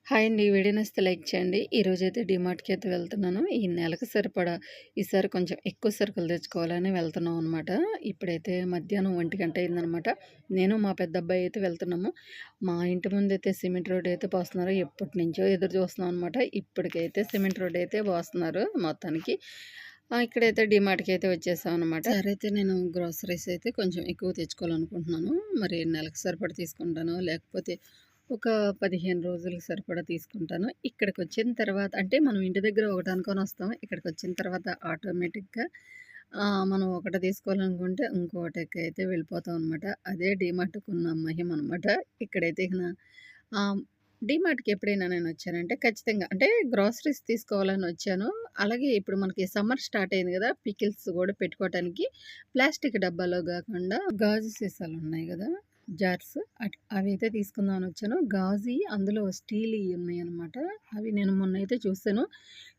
Hi అండి. Video నచ్చితే like చేయండి. ఈరోజైతే డీమార్ట్‌కి అయితే వెళ్తున్నాను. ఈ నెలకు సరిపడా ఈసారి కొంచెం ఎక్కువ సరుకులు తెచ్చుకోవాలని వెళ్తున్నాం అనమాట. ఇప్పుడైతే మధ్యాహ్నం 1 అయిందనమాట. నేను మా పెద్దబ్బాయి అయితే వెళ్తున్నాము. మా ఇంటి ముందైతే సిమెంట్ రోడ్ అయితే పోస్తున్నారు. ఎప్పటినుంచో ఎదురు చూస్తున్నాం అనమాట. ఇప్పటికైతే సిమెంట్ రోడ్ అయితే పోస్తున్నారు మొత్తానికి. ఇక్కడైతే డీమార్ట్‌కి అయితే వచ్చేసామనమాట. సరైతే నేను గ్రోసరీస్ అయితే కొంచెం ఎక్కువ తెచ్చుకోవాలనుకుంటున్నాను. మరి నెలకు సరిపడా తీసుకుంటానో లేకపోతే ఒక 15 రోజులకి సరిపడా తీసుకుంటాను. ఇక్కడికొచ్చిన తర్వాత అంటే మనం ఇంటి దగ్గర ఒకటి అనుకోనొస్తాం. ఇక్కడికొచ్చిన తర్వాత ఆటోమేటిక్‌గా మనం ఒకటి తీసుకోవాలనుకుంటే ఇంకోటికైతే వెళ్ళిపోతాం అనమాట. అదే డీమార్ట్‌కున్న మహిమనమాట. ఇక్కడైతే ఇకన ఆహ్, డీమార్ట్‌కి ఎప్పుడైనా నేనొచ్చానంటే ఖచ్చితంగా అంటే గ్రోసరీస్ తీసుకోవాలని వచ్చాను. అలాగే ఇప్పుడు మనకి సమ్మర్ స్టార్ట్ అయింది గదా! పికిల్స్ గూడా పెట్టుకోవటానికి ప్లాస్టిక్ డబ్బాలో గాకుండా గాజు సీసాలున్నాయి గదా! జార్స్ అవైతే తీసుకుందామని వచ్చాను. గాజుయి అందులో స్టీల్‌యి ఉన్నాయన్నమాట. అవి నేను మొన్నైతే చూసాను.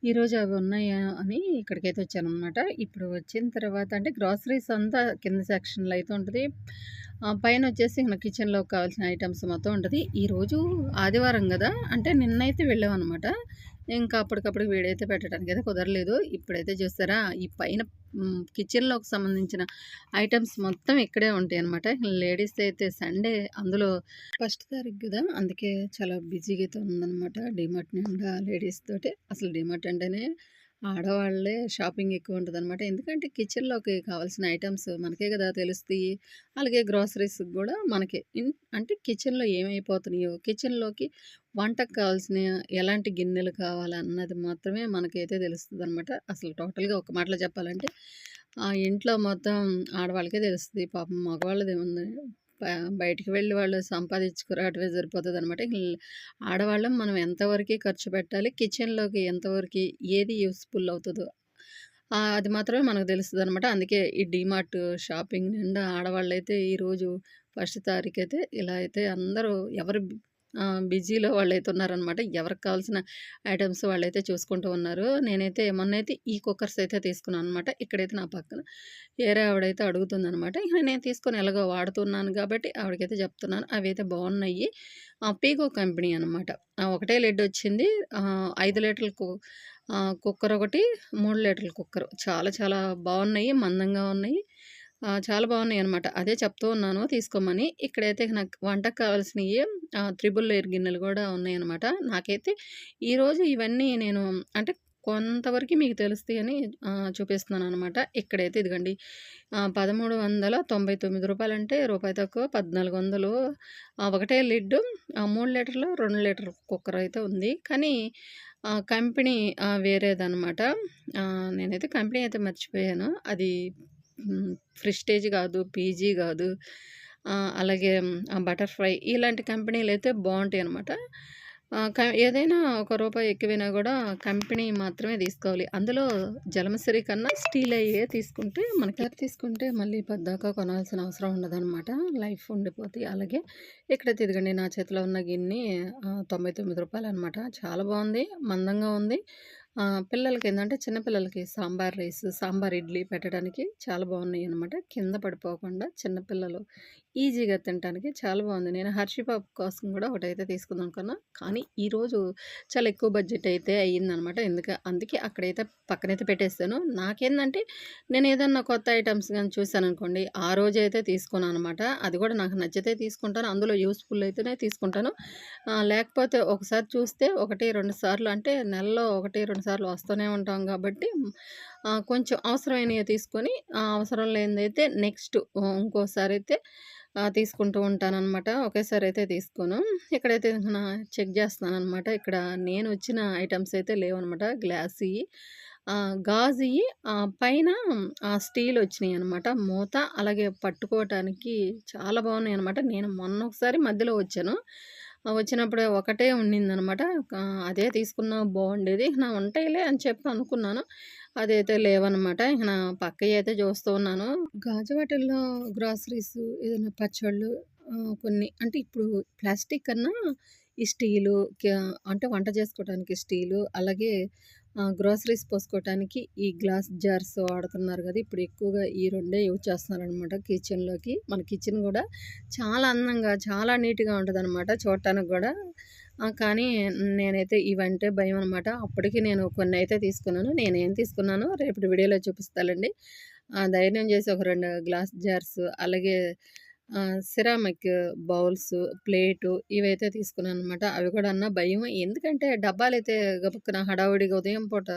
ఈరోజు అవి ఉన్నాయా అని ఇక్కడికైతే వచ్చాననమాట. ఇప్పుడు వచ్చిన తర్వాత అంటే గ్రోసరీస్ అంతా కింద సెక్షన్‌లో అయితే ఉంటది. పైనొచ్చేసి మన కిచెన్‌లోకి కావాల్సిన ఐటెమ్స్ మొత్తం ఉంటది. ఈరోజు ఆదివారం గదా! అంటే నిన్నైతే వెళ్ళామనమాట. ఇంకా అప్పటికప్పుడు వీడైతే పెట్టడానికైతే కుదరలేదు. ఇప్పుడైతే చూసారా ఈ పైన కిచెన్‌లోకి సంబంధించిన ఐటెమ్స్ మొత్తం ఇక్కడే ఉంటాయనమాట. లేడీస్ అయితే సండే అందులో ఫస్ట్ తారీఖు గదా! అందుకే చాలా బిజీగా అయితే ఉందనమాట. డీమార్ట్ నిండా లేడీస్ తోటి. అసలు డీమార్ట్ అంటేనే ఆడవాళ్ళే షాపింగ్ ఎక్కువ ఉంటదనమాట. ఎందుకంటే కిచెన్‌లోకి కావాల్సిన ఐటెమ్స్ మనకే గదా తెలుస్తాయి. అలాగే గ్రోసరీస్‌కి గూడా మనకే అంటే కిచెన్‌లో ఏమైపోతున్నాయో, కిచెన్‌లోకి వంటకు కావాల్సిన ఎలాంటి గిన్నెలు కావాలన్నది మాత్రమే మనకైతే తెలుస్తదనమాట. అసలు టోటల్‌గా ఒక మాటలో చెప్పాలంటే ఇంట్లో మొత్తం ఆడవాళ్ళకే తెలుస్తది. పాపం మగవాళ్ళదేముంది ప బయటికి వెళ్ళి వాళ్ళు సంపాదించుకురావటమే సరిపోతదనమాట. ఆడవాళ్ళం మనం ఎంతవరకి ఖర్చు పెట్టాలి, కిచెన్‌లోకి ఎంతవరకి ఏది యూజ్‌ఫుల్ అవుతదో అది మాత్రమే మనకు తెలుస్తదనమాట. అందుకే ఈ డీమార్ట్ షాపింగ్ నిండా ఆడవాళ్ళైతే ఈరోజు ఫస్ట్ తారీఖైతే ఇలా అయితే అందరూ ఎవరు బిజీలో వాళ్ళైతే ఉన్నారనమాట. ఎవరికి కావాల్సిన ఐటెమ్స్ వాళ్ళైతే చూసుకుంటూ ఉన్నారు. నేనైతే మొన్నైతే ఈ కుక్కర్స్ అయితే తీసుకున్నాను అనమాట. ఇక్కడైతే నా పక్కన వేరే ఆవిడైతే అడుగుతుందనమాట. ఇక నేను తీసుకొని ఎలాగో వాడుతున్నాను కాబట్టి ఆవిడకైతే చెప్తున్నాను. అవైతే బాగున్నాయి. పీకో కంపెనీ అనమాట. ఒకటే లిడ్ వచ్చింది. 5 లీటర్ల కుక్కర్ ఒకటి, 3 లీటర్ల కుక్కర్. చాలా చాలా బాగున్నాయి. మందంగా ఉన్నాయి. చాలా బాగున్నాయనమాట. అదే చెప్తూ ఉన్నాను తీసుకోమని. ఇక్కడైతే నాకు వంటకు కావాల్సినయి త్రిబుల్ లేయర్ గిన్నెలు గూడా ఉన్నాయనమాట. నాకైతే ఈరోజు ఇవన్నీ నేను అంటే కొంతవరకి మీకు తెలుస్తాయని చూపిస్తున్నాననమాట. ఇక్కడైతే ఇదిగోండి రూ. 1399 అంటే రూపాయి తక్కువ 1400 ఒకటే లిడ్డు 3 లీటర్లు, 2 లీటర్ కుక్కర్ అయితే ఉంది. కానీ కంపెనీ వేరేదనమాట. నేనైతే కంపెనీ అయితే మర్చిపోయాను. అది ప్రెస్టీజ్ గాదు, పీజీ గాదు. అలాగే బటర్‌ఫ్లై ఇలాంటి కంపెనీలయితే బావుంటాయనమాట. ఏదైనా ఒక రూపాయి ఎక్కువైనా గూడా కంపెనీ మాత్రమే తీసుకోవాలి. అందులో జలమసిరి కన్నా స్టీల్ అయ్యే తీసుకుంటే మనకి తీసుకుంటే మళ్ళీ పద్దాక కొనాల్సిన అవసరం ఉండదనమాట. లైఫ్ ఉండిపోద్ది. అలాగే ఇక్కడైతే ఇదిగోండి నా చేతిలో ఉన్న గిన్ని రూ. 99 అనమాట. చాలా బావుంది. మందంగా ఉంది. పిల్లలకేందంటే చిన్న పిల్లలకి సాంబార్ రైస్, సాంబార్ ఇడ్లీ పెట్టడానికి చాలా బాగున్నాయనమాట. కింద పడిపోకుండా చిన్న పిల్లలు ఈజీగా తినటానికి చాలా బాగుంది. నేను హర్షి పాప్ కోసం కూడా ఒకటైతే తీసుకుందాం అనుకున్నా. కానీ ఈరోజు చాలా ఎక్కువ బడ్జెట్ అయితే అయ్యిందనమాట. అందుకే అక్కడైతే పక్కనైతే పెట్టేసాను. నాకేందంటే నేను ఏదన్నా కొత్త ఐటెమ్స్ గాని చూసాననుకోండి, ఆ రోజైతే తీసుకోననమాట. అది కూడా నాకు నచ్చితే తీసుకుంటాను. అందులో యూజ్‌ఫుల్ అయితేనే తీసుకుంటాను. లేకపోతే ఒకసారి చూస్తే 1, 2 సార్లు అంటే నెలలో 1, 2 సార్లు వస్తూనే ఉంటాం కాబట్టి కొంచెం అవసరమైనయి తీసుకొని అవసరం లేనిదైతే నెక్స్ట్ ఇంకోసారైతే తీసుకుంటూ ఉంటాననమాట. ఒకేసారి అయితే తీసుకోను. ఇక్కడైతే చెక్ చేస్తున్నాననమాట. ఇక్కడ నేను వచ్చిన ఐటెమ్స్ అయితే లేవనమాట. గ్లాస్‌యి గాజుయి పైన స్టీల్ వచ్చినియనమాట. మూత అలాగే పట్టుకోవటానికి చాలా బాగున్నాయనమాట. నేను మొన్న ఒకసారి మధ్యలో వచ్చాను. వచ్చినప్పుడు ఒకటే ఉండిందనమాట. అదే తీసుకున్నా బాగుండేది. నా ఉంటాయిలే అని చెప్పి అనుకున్నాను. అదైతే లేవనమాట. ఇక నా పక్కయి అయితే చూస్తూ ఉన్నాను. గాజు వాటిల్లో గ్రాసరీస్ ఏదైనా పచ్చళ్ళు కొన్ని అంటే ఇప్పుడు ప్లాస్టిక్ కన్నా ఈ స్టీలు అంటే వంట చేసుకోవడానికి స్టీలు అలాగే గ్రోసరీస్ పోసుకోవటానికి ఈ గ్లాస్ జార్స్ వాడుతున్నారు కదా! ఇప్పుడు ఎక్కువగా ఈ రెండే యూజ్ చేస్తున్నారనమాట కిచెన్‌లోకి. మన కిచెన్ గూడా చాలా అందంగా, చాలా నీట్‌గా ఉంటదనమాట చూడటానికి గూడా. కానీ నేనైతే ఇవంటే భయమనమాట. అప్పటికి నేను కొన్నయితే తీసుకున్నాను. నేనేం తీసుకున్నానో రేపటి వీడియోలో చూపిస్తాలెండి. ధైర్యం చేసి ఒక 2 గ్లాస్ జార్స్ అలాగే సిరామిక్ బౌల్స్, ప్లేటు ఇవైతే తీసుకున్నాననమాట. అవి కూడా భయం. ఎందుకంటే డబ్బాలైతే గబుక్కున హడావుడిగా ఉదయం పూట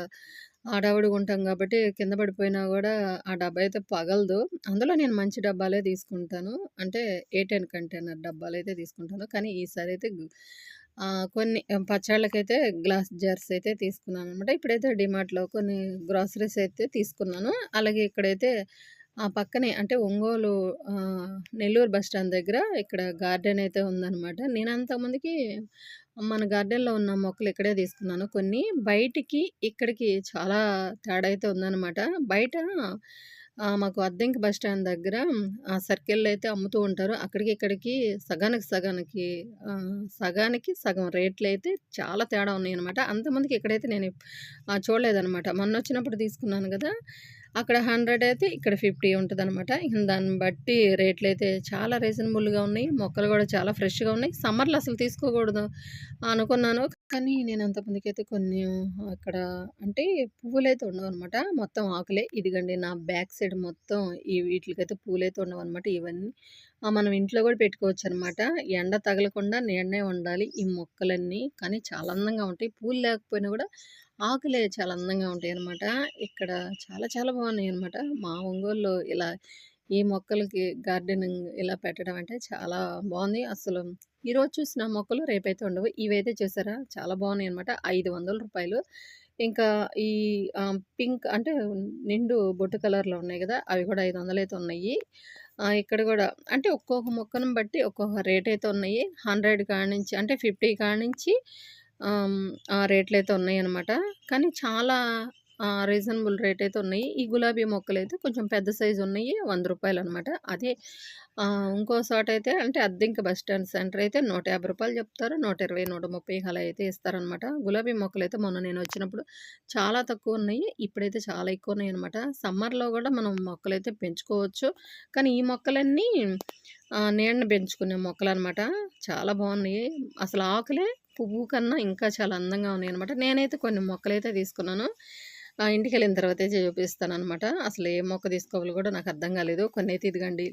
హడావుడిగా ఉంటాం కాబట్టి కింద పడిపోయినా గూడా ఆ డబ్బా అయితే పగలదు. అందులో నేను మంచి డబ్బాలే తీసుకుంటాను. అంటే ఏ10 కంటైనర్ డబ్బాలైతే తీసుకుంటాను. కానీ ఈసారైతే కొన్ని పచ్చళ్ళకైతే గ్లాస్ జార్స్ అయితే తీసుకున్నాననమాట. ఇప్పుడైతే డీమార్ట్‌లో కొన్ని గ్రోసరీస్ అయితే తీసుకున్నాను. అలాగే ఇక్కడైతే పక్కనే అంటే ఒంగోలు నెల్లూరు బస్ స్టాండ్ దగ్గర ఇక్కడ గార్డెన్ అయితే ఉందనమాట. నేను అంతకుముందుకి మన గార్డెన్‌లో ఉన్న మొక్కలు ఇక్కడే తీసుకున్నాను కొన్ని. బయటికి, ఇక్కడికి చాలా తేడా అయితే ఉందనమాట. బయట మాకు అద్దెంకి బస్ స్టాండ్ దగ్గర సర్కిల్‌లో అయితే అమ్ముతూ ఉంటారు. అక్కడికి, ఇక్కడికి సగానికి సగం రేట్లయితే చాలా తేడా ఉన్నాయనమాట. అంతకుముందుకి ఇక్కడైతే నేను చూడలేదనమాట. మొన్నొచ్చినప్పుడు తీసుకున్నాను గదా! అక్కడ 100 అయితే ఇక్కడ 50 ఉంటదనమాట. దాన్ని బట్టి రేట్లయితే చాలా రీజనబుల్‌గా ఉన్నాయి. మొక్కలు గూడా చాలా ఫ్రెష్‌గా ఉన్నాయి. సమ్మర్‌లో అసలు తీసుకోకూడదు అనుకున్నాను. కానీ నేను అంతకుముందుకైతే కొన్ని అక్కడ అంటే పువ్వులైతే ఉండవనమాట. మొత్తం ఆకులే. ఇదిగండి నా బ్యాక్ సైడ్ మొత్తం వీటిలకైతే పూలైతే ఉండవనమాట. ఇవన్నీ మనం ఇంట్లో గూడా పెట్టుకోవచ్చనమాట. ఎండ తగలకుండా నీడనే ఉండాలి ఈ మొక్కలన్నీ. కానీ చాలా అందంగా ఉంటాయి. పూలు లేకపోయినా గూడా ఆకులే చాలా అందంగా ఉంటాయనమాట. ఇక్కడ చాలా చాలా బాగున్నాయనమాట. మా ఒంగోలులో ఇలా ఈ మొక్కలకి గార్డెనింగ్ ఇలా పెట్టడం అంటే చాలా బావుంది. అసలు ఈరోజు చూసిన మొక్కలు రేపైతే ఉండవు. ఇవైతే చూసారా చాలా బాగున్నాయనమాట. రూ. 500. ఇంకా ఈ పింక్ అంటే నిండు బొట్టు కలర్‌లో ఉన్నాయి గదా! అవి కూడా 500 అయితే ఉన్నాయి. ఇక్కడ గూడా అంటే ఒక్కొక్క మొక్కను బట్టి ఒక్కొక్క రేట్ అయితే ఉన్నాయి. 100 కాడ్నుంచి అంటే 50 కాడ్నుంచి ఆ రేట్లయితే ఉన్నాయనమాట. కానీ చాలా రీజనబుల్ రేట్ అయితే ఉన్నాయి. ఈ గులాబీ మొక్కలైతే కొంచెం పెద్ద సైజు ఉన్నాయి. రూ. 100 అనమాట. అదే ఇంకో చోటైతే అంటే అద్దెంకి బస్ స్టాండ్ సెంటర్ అయితే రూ. 150 చెప్తారు. 120, 130 అలా అయితే ఇస్తారనమాట. గులాబీ మొక్కలైతే మొన్న నేను వచ్చినప్పుడు చాలా తక్కువున్నాయి. ఇప్పుడైతే చాలా ఎక్కువున్నాయనమాట. సమ్మర్‌లో గూడా మనం మొక్కలైతే పెంచుకోవచ్చు. కానీ ఈ మొక్కలన్నీ నీడన పెంచుకునే మొక్కలనమాట. చాలా బావున్నాయి. అసలు ఆకులే పువ్వు కన్నా ఇంకా చాలా అందంగా ఉన్నాయనమాట. నేనైతే కొన్ని మొక్కలైతే తీసుకున్నాను. ఇంటికెళ్ళిన తర్వాతే చూపిస్తాననమాట. అసలు ఏ మొక్క తీసుకోవాలో గూడా నాకు అర్థం కాలేదు. కొన్నైతే ఇదిగండి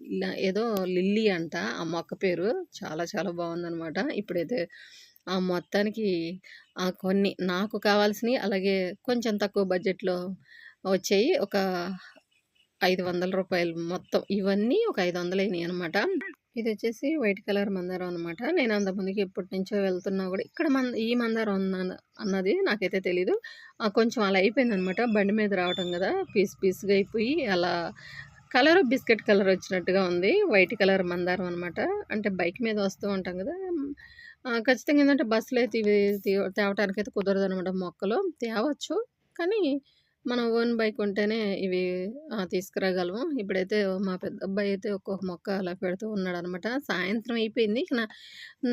ఏదో లిల్లీ అంట ఆ మొక్క పేరు. చాలా చాలా బావుందనమాట. ఇప్పుడైతే మొత్తానికి కొన్ని నాకు కావాల్సినయి అలాగే కొంచెం తక్కువ బడ్జెట్‌లో వచ్చాయి. ఒక రూ. 500 మొత్తం. ఇవన్నీ ఒక 500 అయినాయనమాట. ఇదొచ్చేసి వైట్ కలర్ మందారం అనమాట. నేను అంతకుముందుకి ఎప్పటినుంచో వెళ్తున్నా గూడా ఇక్కడ ఈ మందారం అన్నది నాకైతే తెలీదు. కొంచెం అలా అయిపోయిందనమాట. బండి మీద రావటం గదా! పీస్ పీస్‌గా అయిపోయి అలా కలరు బిస్కెట్ కలర్ వచ్చినట్టుగా ఉంది. వైట్ కలర్ మందారం అనమాట. అంటే బైక్ మీద వస్తూ ఉంటాం గదా! ఖచ్చితంగా ఏందంటే బస్సులో అయితే ఇవి తేవటానికైతే కుదరదనమాట మొక్కలు. తేవచ్చు. కానీ మన ఓన్ బైక్ ఉంటేనే ఇవి తీసుకురాగలము. ఇప్పుడైతే మా పెద్దబ్బాయి అయితే ఒక్కొక్క మొక్క అలా పెడుతూ ఉన్నాడనమాట. సాయంత్రం అయిపోయింది. ఇక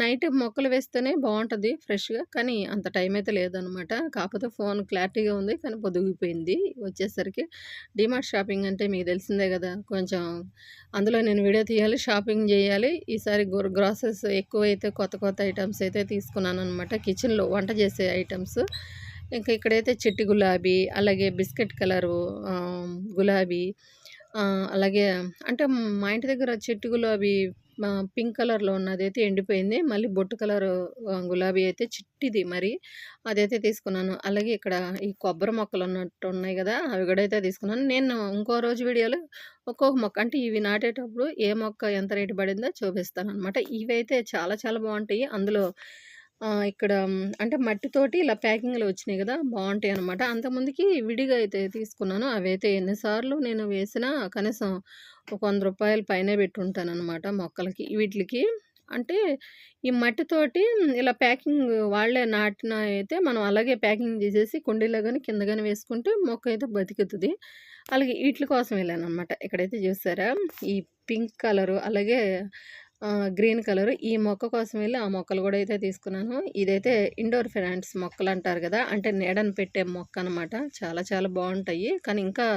నైట్ మొక్కలు వేస్తేనే బావుంటది ఫ్రెష్‌గా. కానీ అంత టైం అయితే లేదనమాట. కాకపోతే ఫోన్ క్లారిటీగా ఉంది. కానీ పొద్దుగూకిపోయింది వచ్చేసరికి. డీమార్ట్ షాపింగ్ అంటే మీకు తెలిసిందే గదా! కొంచెం అందులో నేను వీడియో తీయాలి, షాపింగ్ జేయాలి. ఈసారి గ్రాసరీస్ ఎక్కువైతే కొత్త కొత్త ఐటెమ్స్ అయితే తీసుకున్నాననమాట. కిచెన్‌లో వంట చేసే ఐటెమ్స్. ఇంకా ఇక్కడైతే చిట్టి గులాబీ, అలాగే బిస్కెట్ కలరు గులాబీ, అలాగే అంటే మా ఇంటి దగ్గర చిట్టి గులాబీ పింక్ కలర్‌లో ఉన్నదైతే ఎండిపోయింది. మళ్ళీ బొట్టు కలరు గులాబీ అయితే చిట్టిది మరి. అదైతే తీసుకున్నాను. అలాగే ఇక్కడ ఈ కొబ్బరి మొక్కలున్నట్టు ఉన్నాయి గదా! అవి గూడా అయితే తీసుకున్నాను. నేను ఇంకో రోజు వీడియోలో ఒక్కొక్క మొక్క అంటే ఇవి నాటేటప్పుడు ఏ మొక్క ఎంత రేటు పడిందో చూపిస్తాననమాట. ఇవైతే చాలా చాలా బావుంటాయి. అందులో ఇక్కడ అంటే మట్టితోటి ఇలా ప్యాకింగ్‌లో వచ్చినాయి గదా! బావుంటాయనమాట. అంతకుముందుకి విడిగా అయితే తీసుకున్నాను. అవైతే ఎన్ని సార్లు నేను వేసినా కనీసం ఒక రూ. 100 పైనే పెట్టుంటాననమాట మొక్కలకి వీటిలికి. అంటే ఈ మట్టితోటి ఇలా ప్యాకింగ్ వాళ్ళే నాటినయయితే మనం అలాగే ప్యాకింగ్ చేసేసి కుండీలో గాని, కింద గాని వేసుకుంటే మొక్క అయితే బతికుతది. అలాగే ఈట్లి కోసం వెళ్ళాననమాట. ఇక్కడైతే చూసారా ఈ పింక్ కలరు అలాగే గ్రీన్ కలరు ఈ మొక్క కోసం వెళ్ళి ఆ మొక్కలు గూడా అయితే తీసుకున్నాను. ఇదైతే ఇండోర్ ప్లాంట్స్ మొక్కలంటారు గదా! అంటే నీడన పెట్టే మొక్కనమాట. చాలా చాలా బావుంటాయి. కానీ ఇంకా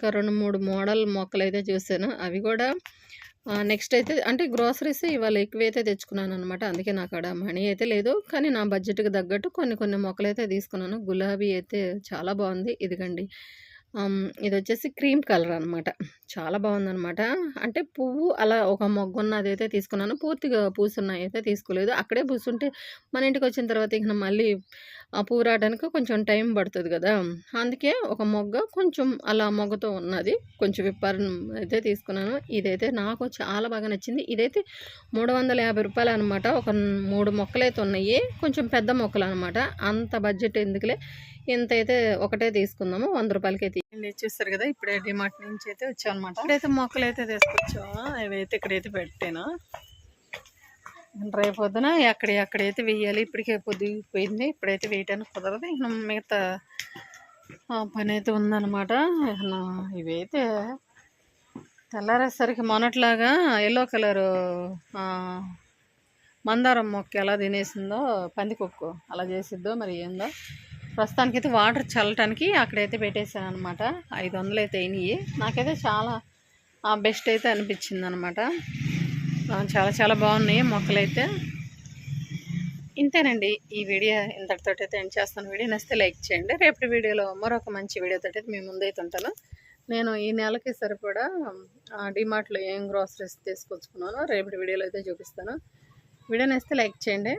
2, 3 మోడల్ మొక్కలైతే చూసాను. అవి గూడా నెక్స్ట్ అయితే అంటే గ్రోసరీస్ ఇవాళ ఎక్కువైతే తెచ్చుకున్నాననమాట. అందుకే నాకాడ మనీ అయితే లేదు. కానీ నా బడ్జెట్‌కి తగ్గట్టు కొన్ని కొన్ని మొక్కలైతే తీసుకున్నాను. గులాబీ అయితే చాలా బావుంది. ఇదిగండి. ఇదొచ్చేసి క్రీమ్ కలర్ అనమాట. చాలా బావుందనమాట. అంటే పువ్వు అలా ఒక మొగ్గున్నదైతే తీసుకున్నాను. పూర్తిగా పూసున్నయయితే తీసుకోలేదు. అక్కడే పూసుంటే మన ఇంటికొచ్చిన తర్వాత ఇక మళ్ళీ పువ్వు రావడానికి కొంచెం టైం పడతది గదా! అందుకే ఒక మొగ్గ కొంచెం అలా మొగ్గతో ఉన్నది. కొంచెం విప్పారం అయితే తీసుకున్నాను. ఇదైతే నాకు చాలా బాగా నచ్చింది. ఇదైతే రూ. 350 అనమాట. ఒక 3 మొక్కలైతే ఉన్నాయి. కొంచెం పెద్ద మొక్కలనమాట. అంత బడ్జెట్ ఎందుకులే, ఇంతైతే ఒకటే తీసుకుందాము. రూ. 100కే చూసారు కదా! ఇప్పుడే డీమార్ట్ నుంచి అయితే వచ్చామనమాట. ఇక్కడైతే మొక్కలైతే తీసుకొచ్చాము. అవైతే ఇక్కడైతే పెట్టాను. రేపొద్దున అక్కడైతే వెయ్యాలి. ఇప్పటికే పొద్దుపోయింది. ఇప్పుడైతే వేయటానికి కుదరదు. ఇక మిగతా పనైతే ఉందన్నమాట. ఇవైతే తెల్లారేసరికి మొన్నట్లాగా ఎల్లో కలరు మందారం మొక్క ఎలా తినేసిందో పందికొక్కు అలా చేసిద్దో మరి ఏందో. ప్రస్తుతానికైతే వాటర్ చల్లటానికి అక్కడైతే పెట్టేశాను అనమాట. 500 అయితే అయినాయి. నాకైతే చాలా బెస్ట్ అయితే అనిపించింది అనమాట. చాలా చాలా బాగున్నాయి మొక్కలైతే. ఇంతేనండి ఈ వీడియో. ఇంతటితో అయితే ఎండ్ చేస్తాను. వీడియో నచ్చితే లైక్ చేయండి. రేపటి వీడియోలో మరొక మంచి వీడియోతో అయితే మీ ముందైతే ఉంటాను. నేను ఈ నెలకి సరిపడా డీమార్ట్లో ఏం గ్రోసరీస్ తీసుకొచ్చుకున్నానో రేపటి వీడియోలో అయితే చూపిస్తాను. వీడియో నచ్చితే లైక్ చేయండి.